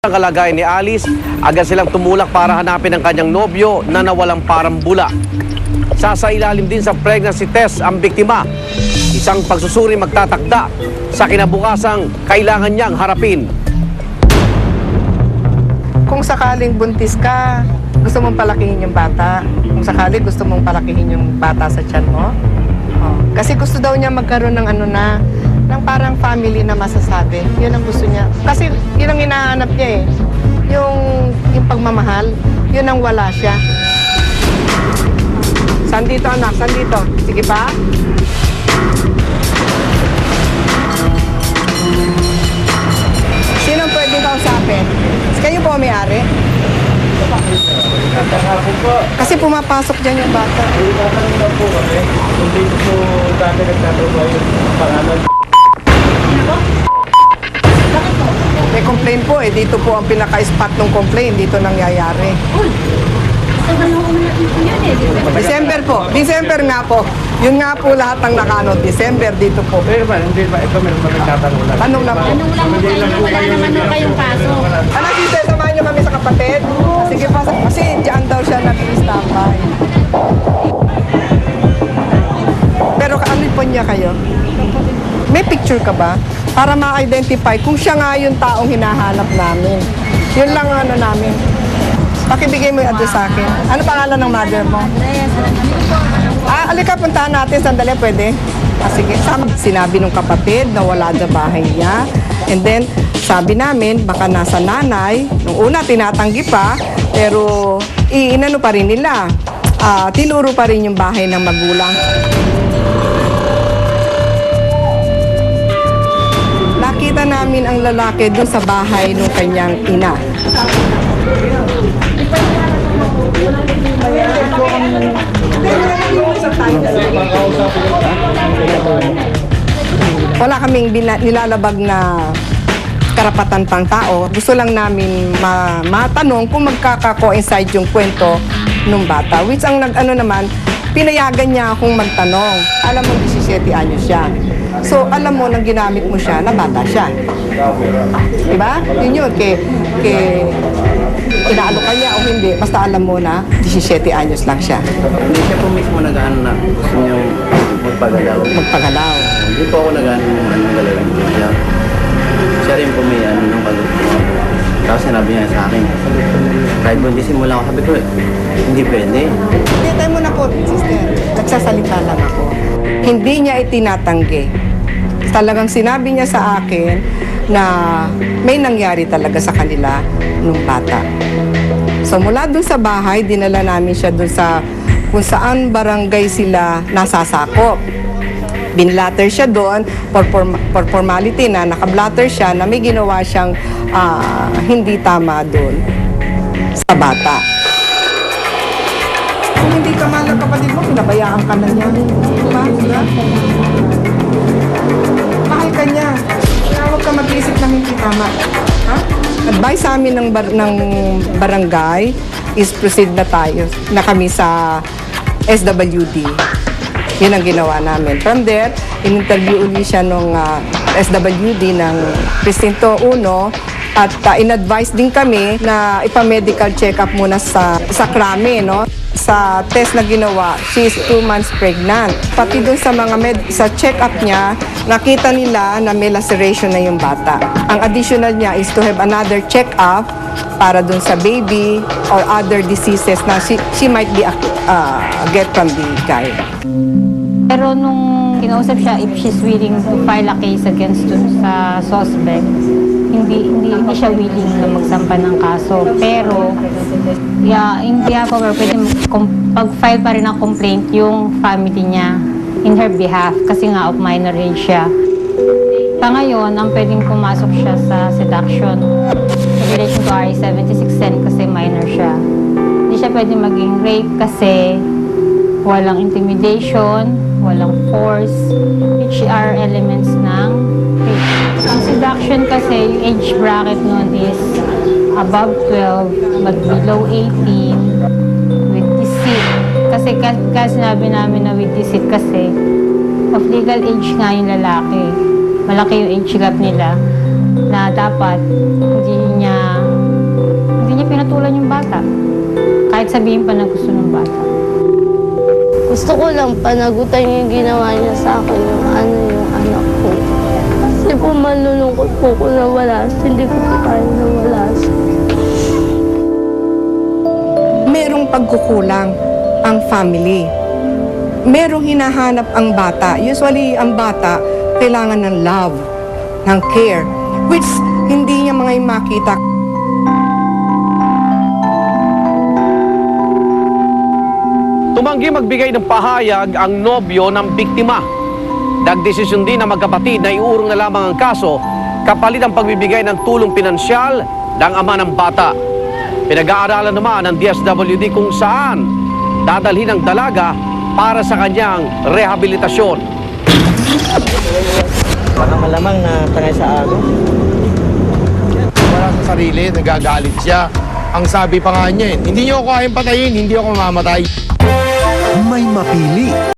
Ang kalagayan ni Alice, agad silang tumulak para hanapin ang kanyang nobyo na nawalang parambula. Sasailalim din sa pregnancy test ang biktima. Isang pagsusuri magtatakda sa kinabukasang kailangan niyang harapin. Kung sakaling buntis ka, gusto mong palakihin yung bata. Kung sakali gusto mong palakihin yung bata sa tiyan mo. Kasi gusto daw niya magkaroon ng ng parang family na masasabi. Yun ang gusto niya. Kasi yun ang hinahanap niya eh. Yung pagmamahal, yun ang wala siya. Saan dito anak? Saan dito? Sige pa. Sino pwedeng kausapin? Kayo po may-ari? Kasi pumapasok dyan yung bata. Tatanong po kami, hindi ko po dati nagtatrabaho yung pangalan. May complaint po eh. Dito po ang pinaka-spot ng complaint. Dito nangyayari. December po. December nga po. Yun nga po lahat ang nakano. December dito po. Pero ba, hindi ba, ito meron ba nagtatanong lang? Tanong lang po. Anong lang mo kayo? Wala naman nung kayong kaso. Ano, sister, samahan niyo kami sa kapatid? Sige pa. Kasi dyan daw siya nag-i-standby. Pero ano po niya kayo? May picture ka ba? Para ma-identify kung siya nga yung taong hinahanap namin. Yun lang ang ano namin. Pakibigay mo yung address sa akin. Ano pangalan ng mother mo? Alika, puntahan natin. Sandali, pwede? Sige. Sinabi nung kapatid na wala sa bahay niya. And then, sabi namin, baka nasa nanay. Nung una, tinatanggi pa. Pero, inano pa rin nila. Tinuro pa rin yung bahay ng magulang. Nakita namin ang lalaki doon sa bahay ng kanyang ina. Wala kaming nilalabag na karapatan pang tao. Gusto lang namin matanong kung magkaka-coincide yung kwento ng bata. Which ang naman, pinayagan niya akong magtanong. Alam mo, 17 anyos siya. So, alam mo, nang ginamit mo siya, na bata siya. Diba? Yun yun. Inaalo ka niya o hindi, basta alam mo na 17 anyos lang siya. Hindi siya po mismo nag-ano na gusto niyang magpagalaw. Magpagalaw. Hindi po ako nag-ano ng galawin ko siya. Siya rin po may ano ng pagalaw. Tapos sinabi niya sa akin, kahit buntisin mo lang ako, sabi ko, hindi pwede. Hindi, tayo muna po, sister. Nagsasalita lang ako. Hindi niya itinatanggi. Talagang sinabi niya sa akin na may nangyari talaga sa kanila nung bata. So mula dun sa bahay, dinala namin siya dun sa kung saan barangay sila nasasakop. Binlatter siya doon for formality na nakablatter siya na may ginawa siyang hindi tama doon sa bata. Kung hindi ka mahal ng kapatid mo, pinabayaan ka na niya. Diba? Mahal ka niya. Kaya huwag ka mag-isip na hindi tama. Ha? Advice sa amin ng barangay is proceed na tayo, na kami sa SWD. Yun ang ginawa namin. From there, in-interview ulit siya nung SWD ng Presinto 1 at in-advise din kami na ipa-medical check-up muna sa Krame, no? Sa test na ginawa, she is 2 months pregnant. Pati dun sa sa check-up niya, nakita nila na may laceration na yung bata. Ang additional niya is to have another check-up para dun sa baby or other diseases na she might be get from the guy. Pero nung kinausap siya, if she's willing to file a case against dun sa suspect, hindi siya willing na magsampa ng kaso. Pero, in behalf of her, pwede pag-file pa rin ng complaint yung family niya in her behalf kasi nga of minor age siya. Sa ngayon, ang pwedeng pumasok siya sa seduction in relation to RA 7610 kasi minor siya. Hindi siya pwede maging rape kasi walang intimidation, walang force, which are elements ng rape. Ang seduction kasi, yung age bracket nun is above 12 but below 18 with deceit. Kasi sinabi namin na with deceit kasi of legal age nga yung lalaki. Malaki yung age gap nila na dapat hindi niya Kahit sabihin pa na gusto ng bata. Gusto ko lang panagutan yung ginawa niya sa akin, yung anak ko. Kasi po malulungkot po ko na wala siya. Hindi ko po kaya na wala siya. Merong pagkukulang ang family. Merong hinahanap ang bata. Usually, ang bata kailangan ng love, ng care, which hindi niya mga makita. Tumanggi magbigay ng pahayag ang nobyo ng biktima. Nagdesisyon din ng magkapatid na iurong na lamang ang kaso kapalit ang pagbibigay ng tulong pinansyal ng ama ng bata. Pinag-aaralan naman ng DSWD kung saan dadalhin ang dalaga para sa kanyang rehabilitasyon. Baka malamang na tangay sa agos. Wala sa sarili, nagagalit siya. Ang sabi pa nga niya, hindi niyo ako kayang patayin, hindi ako mamamatay. May mapili.